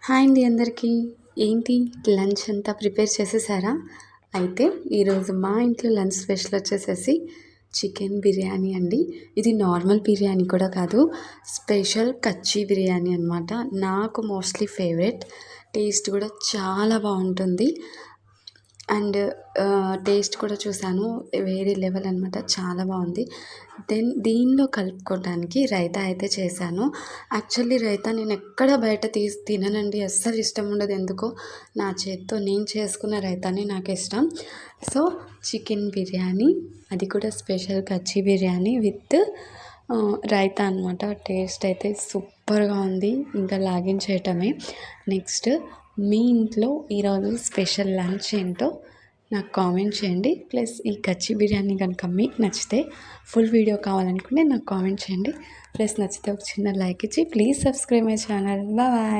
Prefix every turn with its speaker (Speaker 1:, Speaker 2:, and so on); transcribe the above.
Speaker 1: Hi అండి అందరికీ. ఏంటి లంచ్ అంతా ప్రిపేర్ చేసేసారా? అయితే ఈరోజు మా ఇంట్లో లంచ్ స్పెషల్ వచ్చేసేసి చికెన్ బిర్యానీ అండి. ఇది నార్మల్ బిర్యానీ కూడా కాదు, స్పెషల్ కచ్చి బిర్యానీ అనమాట. నాకు మోస్ట్లీ ఫేవరెట్, టేస్ట్ కూడా చాలా బాగుంటుంది. అండ్ టేస్ట్ కూడా చూసాను, వేరే లెవెల్ అనమాట, చాలా బాగుంది. దీనిలో కలుపుకోవడానికి రైతా అయితే చేశాను. యాక్చువల్లీ రైతా నేను ఎక్కడ బయట తిననండి, అస్సలు ఇష్టం ఉండదు. ఎందుకో నా చేత్తో నేను చేసుకున్న రైతానే నాకు ఇష్టం. సో చికెన్ బిర్యానీ, అది కూడా స్పెషల్ కచ్చి బిర్యానీ విత్ రైతా అనమాట. టేస్ట్ అయితే సూపర్గా ఉంది, ఇంకా లాగించేయటమే. నెక్స్ట్ మీ ఇంట్లో ఈరోజు స్పెషల్ లంచ్ ఏంటో నాకు కామెంట్ చేయండి. ప్లస్ ఈ కచ్చి బిర్యానీ కనుక మీకు నచ్చితే, ఫుల్ వీడియో కావాలనుకుంటే నాకు కామెంట్ చేయండి. ప్లస్ నచ్చితే ఒక చిన్న లైక్ ఇచ్చి please subscribe my channel. Bye.